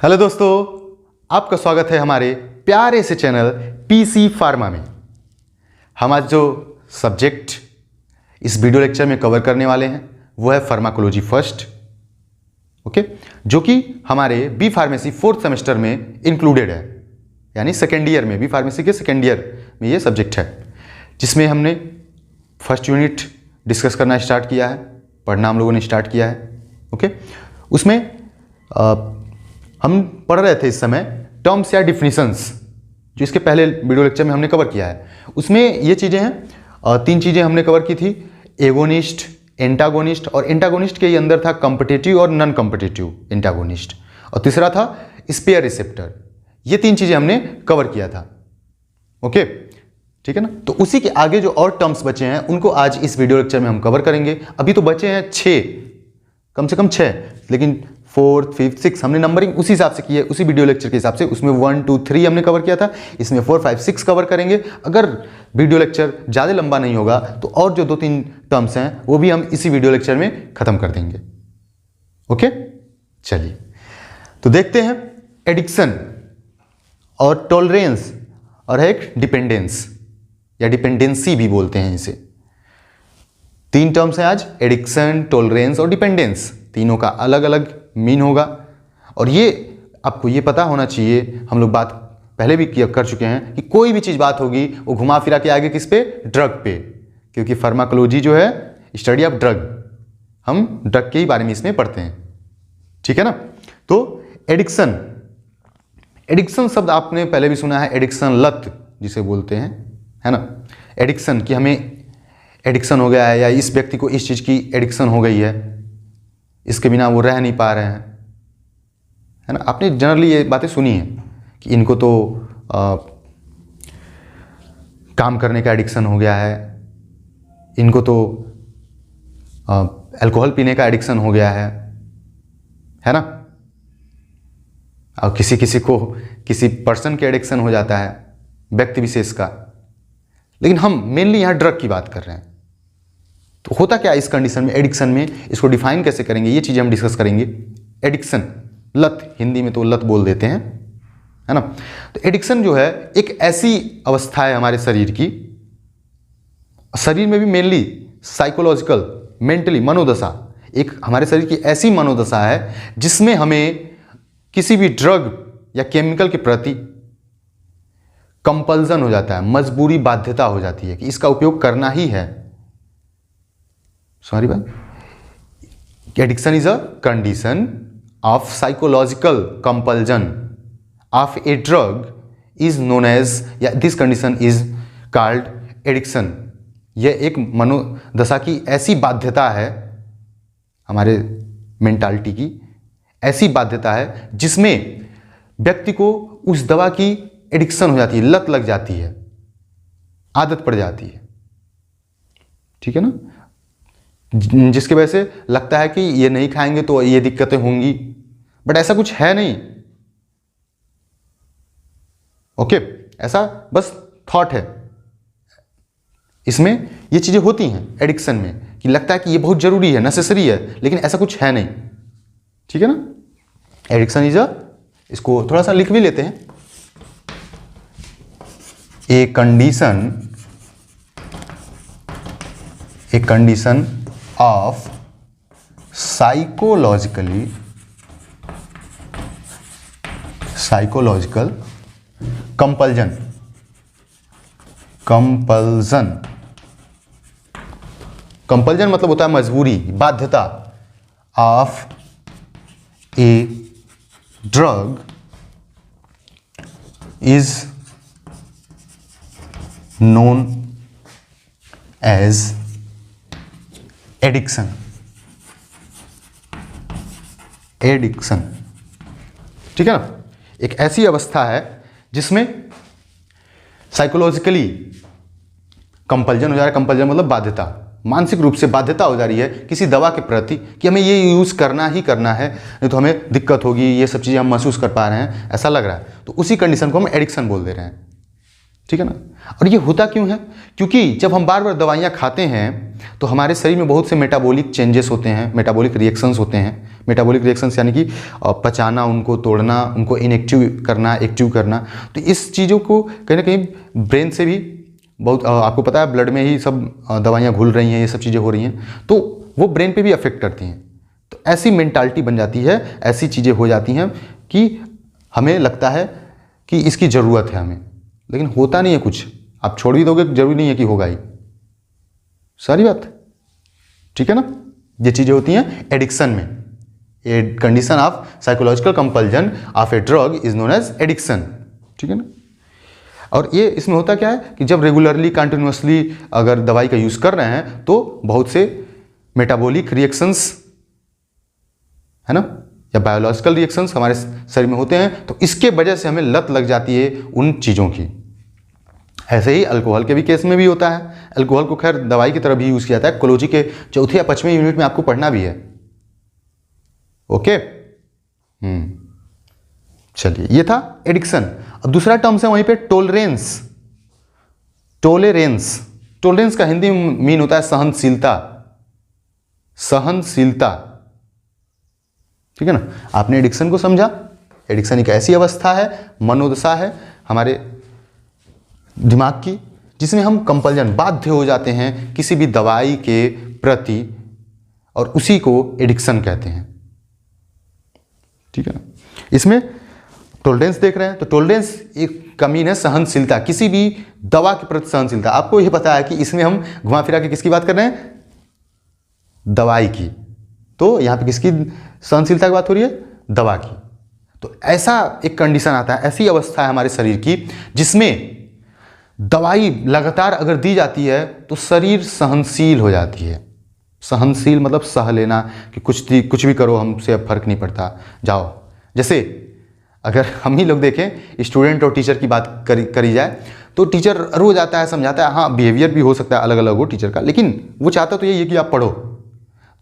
Hello दोस्तों, आपका स्वागत है हमारे प्यारे से चैनल पीसी फार्मा में। हम आज जो सब्जेक्ट इस वीडियो लेक्चर में कवर करने वाले हैं वो है फार्माकोलॉजी फर्स्ट, ओके, जो कि हमारे बी फार्मेसी फोर्थ सेमेस्टर में इंक्लूडेड है, यानी सेकेंड ईयर में, बी फार्मेसी के सेकेंड ईयर में ये सब्जेक्ट है, जिसमें हमने फर्स्ट यूनिट डिस्कस करना स्टार्ट किया है, पढ़ना हम लोगों ने स्टार्ट किया है, ओके। उसमें हम पढ़ रहे थे इस समय टर्म्स या डिफिनीशंस, जो इसके पहले वीडियो लेक्चर में हमने कवर किया है। उसमें ये चीज़ें हैं, तीन चीज़ें हमने कवर की थी, एगोनिस्ट, एंटागोनिस्ट, और एंटागोनिस्ट के अंदर था कॉम्पिटिटिव और नॉन कॉम्पिटिटिव एंटागोनिस्ट, और तीसरा था स्पेयर रिसेप्टर। ये तीन चीज़ें हमने कवर किया था, ओके, ठीक है ना। तो उसी के आगे जो और टर्म्स बचे हैं उनको आज इस वीडियो लेक्चर में हम कवर करेंगे। अभी तो बचे हैं 6, कम से कम 6, लेकिन 4th, 5th, 6 हमने नंबरिंग उसी हिसाब से की है, उसी वीडियो लेक्चर के हिसाब से। उसमें 1, 2, 3 हमने कवर किया था, इसमें 4, 5, 6 कवर करेंगे। अगर वीडियो लेक्चर ज़्यादा लंबा नहीं होगा तो और जो 2-3 टर्म्स हैं वो भी हम इसी वीडियो लेक्चर में ख़त्म कर देंगे, ओके। चलिए तो देखते हैं एडिक्शन और टॉलरेंस, और है एक डिपेंडेंस या डिपेंडेंसी भी बोलते हैं इसे। 3 टर्म्स हैं आज, एडिक्शन, टॉलरेंस और डिपेंडेंस। तीनों का अलग अलग मीन होगा, और ये आपको ये पता होना चाहिए, हम लोग बात पहले भी कर चुके हैं कि कोई भी चीज़ बात होगी वो घुमा फिरा के आगे किस पे, ड्रग पे, क्योंकि फार्माकोलॉजी जो है स्टडी ऑफ ड्रग, हम ड्रग के ही बारे में इसमें पढ़ते हैं, ठीक है ना। तो एडिक्शन, एडिक्शन शब्द आपने पहले भी सुना है, एडिक्शन लत जिसे बोलते हैं, है ना। एडिक्शन कि हमें एडिक्शन हो गया है, या इस व्यक्ति को इस चीज़ की एडिक्शन हो गई है, इसके बिना वो रह नहीं पा रहे हैं, है ना। आपने जनरली ये बातें सुनी है कि इनको तो काम करने का एडिक्शन हो गया है, इनको तो अल्कोहल पीने का एडिक्शन हो गया है ना। और किसी किसी को किसी पर्सन के एडिक्शन हो जाता है, व्यक्ति विशेष का, लेकिन हम मेनली यहाँ ड्रग की बात कर रहे हैं। तो होता क्या इस कंडीशन में, एडिक्शन में, इसको डिफाइन कैसे करेंगे, ये चीज़ें हम डिस्कस करेंगे। एडिक्शन, लत, हिंदी में तो लत बोल देते हैं, है ना। तो एडिक्शन जो है एक ऐसी अवस्था है हमारे शरीर की, शरीर में भी मेनली साइकोलॉजिकल, मेंटली, मनोदशा, एक हमारे शरीर की ऐसी मनोदशा है जिसमें हमें किसी भी ड्रग या केमिकल के प्रति कंपल्सन हो जाता है, मजबूरी, बाध्यता हो जाती है कि इसका उपयोग करना ही है। सॉरी बात, addiction is a condition of psychological compulsion of a drug is known as, या this condition is called addiction. यह एक मनोदशा की ऐसी बाध्यता है, हमारे मेंटालिटी की ऐसी बाध्यता है जिसमें व्यक्ति को उस दवा की एडिक्शन हो जाती है, लत लग जाती है, आदत पड़ जाती है, ठीक है ना। जिसकी वजह से लगता है कि ये नहीं खाएंगे तो ये दिक्कतें होंगी, बट ऐसा कुछ है नहीं, ओके। ऐसा बस थॉट है, इसमें ये चीजें होती हैं एडिक्शन में कि लगता है कि ये बहुत जरूरी है, नेसेसरी है, लेकिन ऐसा कुछ है नहीं, ठीक है ना। एडिक्शन इज अ, इसको थोड़ा सा लिख भी लेते हैं, a condition of psychological compulsion मतलब होता है मजबूरी, बाध्यता, of a drug is known as addiction. ठीक है ना। एक ऐसी अवस्था है जिसमें साइकोलॉजिकली कंपल्जन हो जा रहा है, कंपल्जन मतलब बाध्यता, मानसिक रूप से बाध्यता हो जा रही है किसी दवा के प्रति कि हमें ये यूज़ करना ही करना है, नहीं तो हमें दिक्कत होगी, ये सब चीज़ें हम महसूस कर पा रहे हैं, ऐसा लग रहा है, तो उसी कंडीशन को हम एडिक्शन बोल दे रहे हैं, ठीक है ना। और ये होता क्यों है? क्योंकि जब हम बार बार दवाइयाँ खाते हैं तो हमारे शरीर में बहुत से मेटाबॉलिक चेंजेस होते हैं, मेटाबॉलिक रिएक्शंस होते हैं, मेटाबॉलिक रिएक्शंस यानी कि पचाना, उनको तोड़ना, उनको इनएक्टिव करना, एक्टिव करना। तो इस चीज़ों को कहीं ना कहीं ब्रेन से भी बहुत, आपको पता है ब्लड में ही सब दवाइयाँ घुल रही हैं, ये सब चीज़ें हो रही हैं, तो वो ब्रेन पे भी अफेक्ट करती हैं। तो ऐसी मेंटालिटी बन जाती है, ऐसी चीज़ें हो जाती हैं कि हमें लगता है कि इसकी ज़रूरत है हमें, लेकिन होता नहीं है कुछ। आप छोड़ भी दोगे, जरूरी नहीं है कि होगा ही। सारी बात ठीक है ना। ये चीज़ें होती हैं एडिक्शन में। A condition of psychological compulsion of a drug is known as addiction, ठीक है ना। और ये इसमें होता क्या है कि जब रेगुलरली कंटिन्यूसली अगर दवाई का यूज़ कर रहे हैं तो बहुत से मेटाबॉलिक रिएक्शंस है ना, या बायोलॉजिकल रिएक्शंस हमारे शरीर में होते हैं, तो इसके वजह से हमें लत लग जाती है उन चीज़ों की। ऐसे ही अल्कोहल के भी केस में भी होता है। अल्कोहल को खैर दवाई की तरह भी यूज़ किया जाता है, कोलोजी के 4 या 5वें यूनिट में आपको पढ़ना भी है। ओके, चलिए, ये था एडिक्शन। अब दूसरा टर्म्स है वहीं पे टॉलरेंस। टॉलरेंस, टॉलरेंस का हिंदी में मीन होता है सहनशीलता। सहनशीलता, ठीक है ना। आपने एडिक्शन को समझा। एडिक्शन एक ऐसी अवस्था है, मनोदशा है हमारे दिमाग की, जिसमें हम कंपल्जन, बाध्य हो जाते हैं किसी भी दवाई के प्रति, और उसी को एडिक्शन कहते हैं, ठीक है ना। इसमें टॉलरेंस देख रहे हैं, तो टॉलरेंस एक का मीन है सहनशीलता, किसी भी दवा के प्रति सहनशीलता। आपको यह पता है कि इसमें हम घुमा फिरा के किसकी बात कर रहे हैं, दवाई की। तो यहाँ पे किसकी सहनशीलता की बात हो रही है, दवा की। तो ऐसा एक कंडीशन आता है, ऐसी अवस्था है हमारे शरीर की जिसमें दवाई लगातार अगर दी जाती है तो शरीर सहनशील हो जाती है। सहनशील मतलब सह लेना कि कुछ भी करो, हमसे अब फर्क नहीं पड़ता, जाओ। जैसे अगर हम ही लोग देखें, स्टूडेंट और टीचर की बात करी जाए, तो टीचर रोज आता है, समझाता है, हाँ बिहेवियर भी हो सकता है अलग अलग हो टीचर का, लेकिन वो चाहता तो यही है कि आप पढ़ो।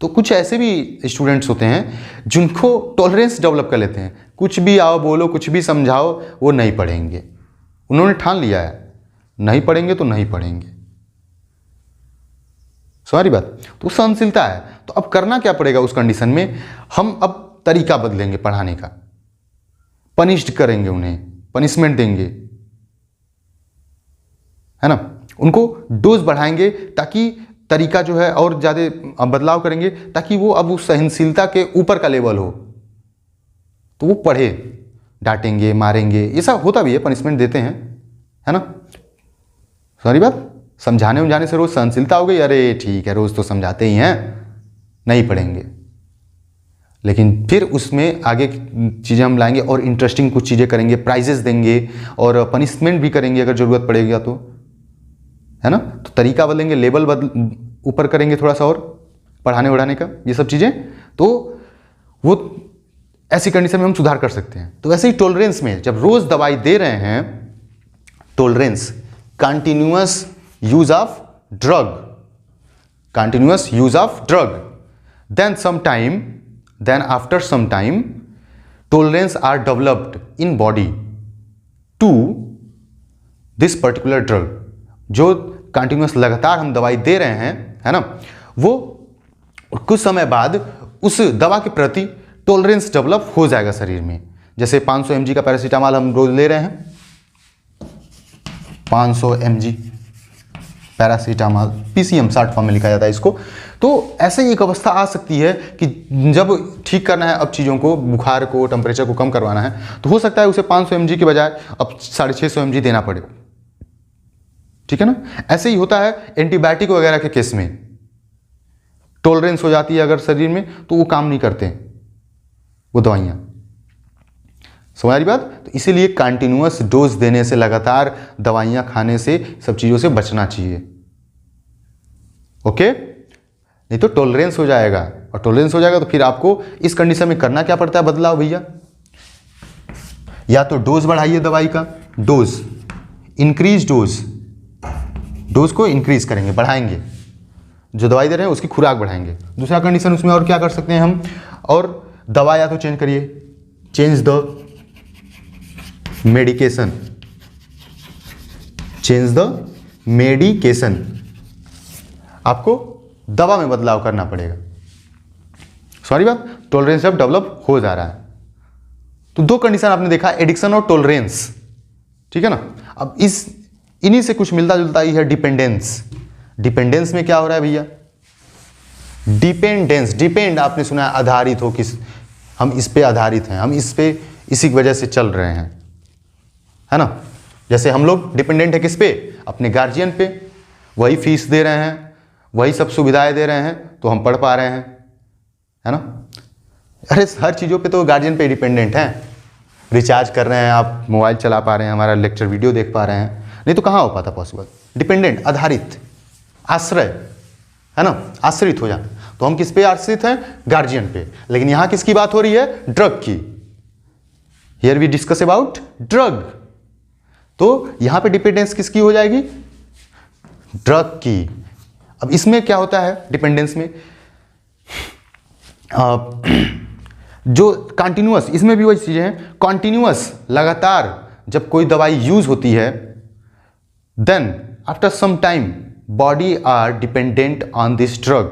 तो कुछ ऐसे भी स्टूडेंट्स होते हैं जिनको टॉलरेंस डेवलप कर लेते हैं, कुछ भी आओ बोलो, कुछ भी समझाओ, वो नहीं पढ़ेंगे। उन्होंने ठान लिया है, नहीं पढ़ेंगे तो नहीं पढ़ेंगे। सारी बात तो सहनशीलता है। तो अब करना क्या पड़ेगा उस कंडीशन में, हम अब तरीका बदलेंगे पढ़ाने का, पनिश्ड करेंगे उन्हें, पनिशमेंट देंगे, है ना, उनको डोज बढ़ाएंगे ताकि तरीका जो है और ज़्यादा बदलाव करेंगे ताकि वो अब उस सहनशीलता के ऊपर का लेवल हो, तो वो पढ़े। डांटेंगे, मारेंगे, ये सब होता भी है, पनिशमेंट देते हैं, है ना। सारी बात समझाने से रोज सहनशीलता हो गई, अरे ठीक है रोज तो समझाते ही हैं, नहीं पढ़ेंगे। लेकिन फिर उसमें आगे चीज़ें हम लाएंगे और इंटरेस्टिंग कुछ चीज़ें करेंगे, प्राइजेस देंगे और पनिशमेंट भी करेंगे अगर ज़रूरत पड़ेगा तो, है ना। तो तरीका बदलेंगे, लेवल ऊपर करेंगे थोड़ा सा और पढ़ाने वढ़ाने का, ये सब चीज़ें, तो वो ऐसी कंडीशन में हम सुधार कर सकते हैं। तो वैसे ही टॉलरेंस में जब रोज़ दवाई दे रहे हैं, tolerance continuous use of drug, continuous use of drug, then after some time tolerance are developed in body to this particular drug। जो कंटिन्यूस लगातार हम दवाई दे रहे हैं, है ना, वो कुछ समय बाद उस दवा के प्रति टॉलरेंस डेवलप हो जाएगा शरीर में। जैसे 500 mg का पैरासीटामोल हम रोज ले रहे हैं, 500 mg paracetamol, PCM short form में लिखा जाता है इसको। तो ऐसे ही एक अवस्था आ सकती है कि जब ठीक करना है अब चीज़ों को, बुखार को, टेम्परेचर को कम करवाना है, तो हो सकता है उसे 500 mg के बजाय अब 650 mg देना पड़े, ठीक है ना। ऐसे ही होता है एंटीबायोटिक वगैरह के केस में, टॉलरेंस हो जाती है अगर शरीर में तो वो काम नहीं करते वो दवाइयाँ, समझ आ रही बात। तो इसीलिए कंटिन्यूअस डोज देने से, लगातार दवाइयाँ खाने से, सब चीज़ों से बचना चाहिए। ओके, नहीं तो टॉलरेंस हो जाएगा, और टॉलरेंस हो जाएगा तो फिर आपको इस कंडीशन में करना क्या पड़ता है बदलाव भैया, या तो डोज बढ़ाइए दवाई का, डोज इंक्रीज, डोज को इंक्रीज करेंगे, बढ़ाएंगे, जो दवाई दे रहे हैं उसकी खुराक बढ़ाएंगे। दूसरा कंडीशन उसमें और क्या कर सकते हैं हम, और दवा या तो चेंज करिए, change the medication, change the medication, आपको दवा में बदलाव करना पड़ेगा। सॉरी बात। टॉलरेंस जब डेवलप हो जा रहा है। तो दो कंडीशन आपने देखा, एडिक्शन और टॉलरेंस, ठीक है ना। अब इन्हीं से कुछ मिलता जुलता ही है डिपेंडेंस। डिपेंडेंस में क्या हो रहा है भैया, डिपेंडेंस, डिपेंड आपने सुना है, आधारित हो, किस, हम इस पे आधारित हैं, हम इस पे इसी की वजह से चल रहे हैं, है ना। जैसे हम लोग डिपेंडेंट है किस पे, अपने गार्जियन पे, वही फीस दे रहे हैं, वही सब सुविधाएं दे रहे हैं, तो हम पढ़ पा रहे हैं, है ना। अरे हर चीज़ों पे तो गार्जियन पे डिपेंडेंट हैं। रिचार्ज कर रहे हैं आप, मोबाइल चला पा रहे हैं, हमारा लेक्चर वीडियो देख पा रहे हैं, नहीं तो कहाँ हो पाता पॉसिबल। डिपेंडेंट, आधारित, आश्रय, है ना, आश्रित हो जाए। तो हम किस पे आश्रित हैं, गार्जियन पे। लेकिन यहां किसकी बात हो रही है, ड्रग की। Here we discuss about drug. तो यहां पे डिपेंडेंस किसकी हो जाएगी, ड्रग की। अब इसमें क्या होता है डिपेंडेंस में, जो कंटिन्यूअस, इसमें भी वही चीजें हैं, कंटिन्यूअस, लगातार जब कोई दवाई यूज होती है, then after some time body are dependent on this drug,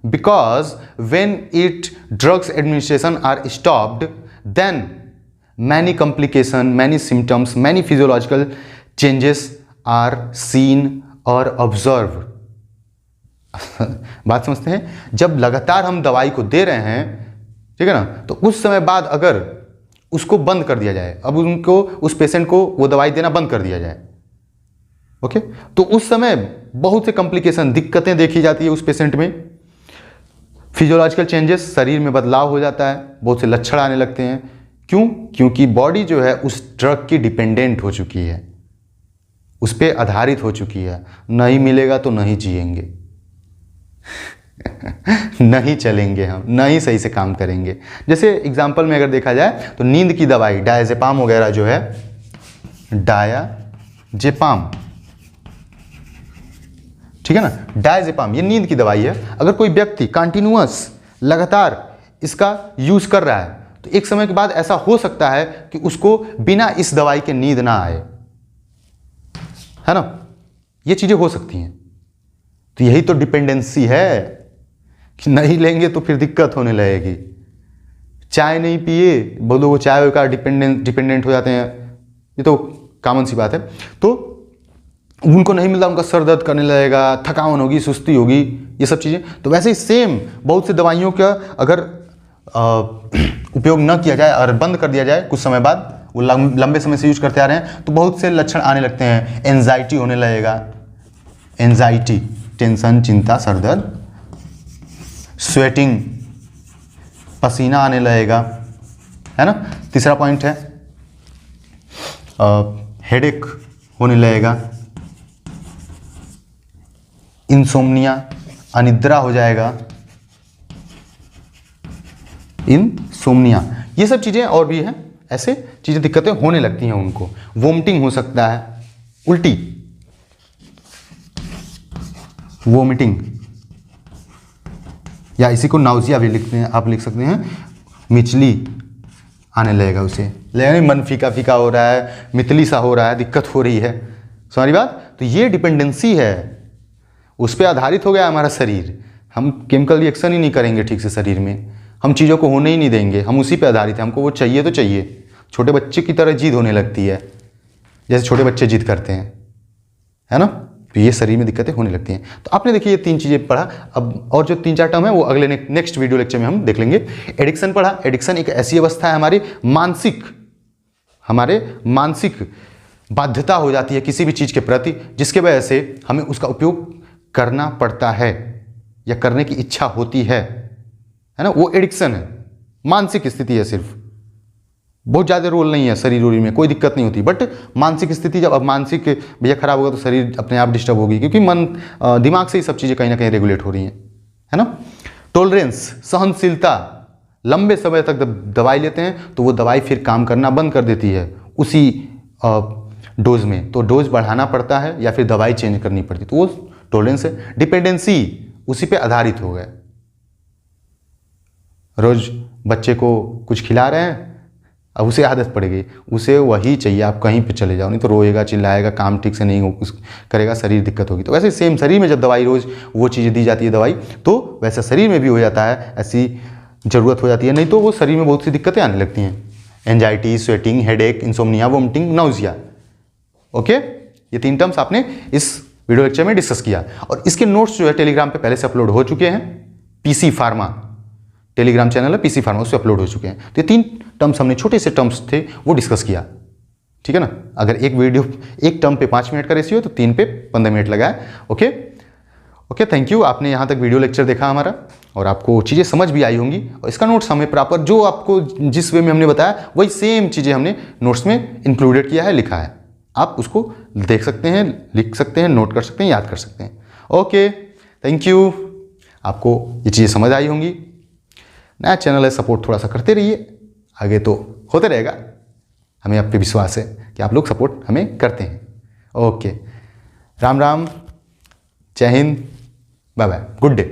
because when drugs administration are stopped, then many complication, many symptoms, many physiological changes are seen or observed. बात समझते हैं, जब लगातार हम दवाई को दे रहे हैं, ठीक है ना, तो उस समय बाद अगर उसको बंद कर दिया जाए, अब उनको, उस पेशेंट को वो दवाई देना बंद कर दिया जाए, ओके, तो उस समय बहुत से कॉम्प्लिकेशन, दिक्कतें देखी जाती है उस पेशेंट में, फिजियोलॉजिकल चेंजेस, शरीर में बदलाव हो जाता है, बहुत से लक्षण आने लगते हैं। क्यों, क्योंकि बॉडी जो है उस ड्रग की डिपेंडेंट हो चुकी है, उस पर आधारित हो चुकी है। नहीं मिलेगा तो नहीं जिएंगे नहीं चलेंगे हम, नहीं सही से काम करेंगे। जैसे एग्जाम्पल में अगर देखा जाए तो नींद की दवाई डायजेपाम वगैरह जो है, डायजेपाम, ठीक है ना, डायजेपाम ये नींद की दवाई है। अगर कोई व्यक्ति कंटिन्यूअस, लगातार इसका यूज कर रहा है, तो एक समय के बाद ऐसा हो सकता है कि उसको बिना इस दवाई के नींद ना आए, है ना, ये चीजें हो सकती हैं। तो यही तो डिपेंडेंसी है कि नहीं लेंगे तो फिर दिक्कत होने लगेगी। चाय नहीं पिए, बोलो वो चाय का डिपेंडेंट हो जाते हैं, ये तो कॉमन सी बात है। तो उनको नहीं मिलता, उनका सर दर्द करने लगेगा, थकान होगी, सुस्ती होगी, ये सब चीज़ें। तो वैसे ही सेम बहुत से दवाइयों का अगर उपयोग न किया जाए और बंद कर दिया जाए, कुछ समय बाद वो लंबे समय से यूज करते आ रहे हैं, तो बहुत से लक्षण आने लगते हैं। एंजाइटी होने लगेगा, एंजाइटी, टेंशन, चिंता, सर दर्द, स्वेटिंग, पसीना आने लगेगा, है ना। तीसरा पॉइंट है हेडेक होने लगेगा, इंसोम्निया, अनिद्रा हो जाएगा, इंसोम्निया, ये सब चीज़ें और भी हैं, ऐसे चीज़ें, दिक्कतें होने लगती हैं उनको। वोमिटिंग हो सकता है, उल्टी, वोमिटिंग, या इसी को नाउजिया भी लिखते हैं, आप लिख सकते हैं, मिचली आने लगेगा उसे, लेकिन मन फीका फीका हो रहा है, मितली सा हो रहा है, दिक्कत हो रही है, सारी बात। तो ये डिपेंडेंसी है, उस पर आधारित हो गया हमारा शरीर। हम केमिकल रिएक्शन ही नहीं करेंगे ठीक से शरीर में, हम चीज़ों को होने ही नहीं देंगे, हम उसी पे आधारित हैं। हमको वो चाहिए तो चाहिए, छोटे बच्चे की तरह जिद होने लगती है, जैसे छोटे बच्चे जिद करते हैं, है ना। तो ये शरीर में दिक्कतें होने लगती हैं। तो आपने देखिए ये 3 चीज़ें पढ़ा। अब और जो 3-4 टर्म है वो अगले नेक्स्ट वीडियो लेक्चर में हम देख लेंगे। एडिक्शन पढ़ा। एडिक्शन एक ऐसी अवस्था है हमारे मानसिक बाध्यता हो जाती है किसी भी चीज़ के प्रति, जिसके वजह से हमें उसका उपयोग करना पड़ता है या करने की इच्छा होती है ना। वो एडिक्शन है, मानसिक स्थिति है, सिर्फ बहुत ज़्यादा रोल नहीं है शरीर में, कोई दिक्कत नहीं होती। बट मानसिक स्थिति जब, अब मानसिक भैया खराब होगा तो शरीर अपने आप डिस्टर्ब होगी, क्योंकि मन दिमाग से ही सब चीज़ें कहीं ना कहीं रेगुलेट हो रही हैं, है ना। टॉलरेंस, सहनशीलता, लंबे समय तक दवाई लेते हैं तो वो दवाई फिर काम करना बंद कर देती है उसी डोज में, तो डोज बढ़ाना पड़ता है या फिर दवाई चेंज करनी पड़ती है, तो वो टॉलरेंस है। डिपेंडेंसी, उसी पे आधारित हो गए। रोज बच्चे को कुछ खिला रहे हैं, अब उसे आदत पड़ गई, उसे वही चाहिए, आप कहीं पे चले जाओ, नहीं तो रोएगा, चिल्लाएगा, काम ठीक से नहीं करेगा, शरीर दिक्कत होगी। तो वैसे सेम शरीर में जब दवाई रोज वो चीज़ें दी जाती है दवाई, तो वैसा शरीर में भी हो जाता है। ऐसी ज़रूरत हो जाती है, नहीं तो वो शरीर में बहुत सी दिक्कतें आने लगती हैं। Anxiety, sweating, headache, insomnia, vomiting, nausea. Okay, ये 3 टर्म्स आपने इस वीडियो लेक्चर में डिस्कस किया। और इसके नोट्स जो है टेलीग्राम पे पहले से अपलोड हो चुके हैं। पीसी फार्मा टेलीग्राम चैनल है, पीसी फार्मा, उस पर अपलोड हो चुके हैं। तो ये 3 टर्म्स हमने, छोटे से टर्म्स थे, वो डिस्कस किया। ठीक है ना। अगर एक टर्म पे 5 मिनट का रेशियो तो 3 पे 15 मिनट लगा है। Okay okay, thank you. आपने यहाँ तक वीडियो लेक्चर देखा हमारा और आपको चीज़ें समझ भी आई होंगी। और इसका नोट्स हमें प्रॉपर, जो आपको जिस वे में हमने बताया वही सेम चीज़ें हमने नोट्स में इंक्लूडेड किया है, लिखा है। आप उसको देख सकते हैं, लिख सकते हैं, नोट कर सकते हैं, याद कर सकते हैं। Okay, thank you. आपको ये चीज़ें समझ आई होंगी। नया चैनल है, सपोर्ट थोड़ा सा करते रहिए, आगे तो होते रहेगा। हमें आप पे विश्वास है कि आप लोग सपोर्ट हमें करते हैं। ओके, राम राम, जय Hind, bye bye, good day.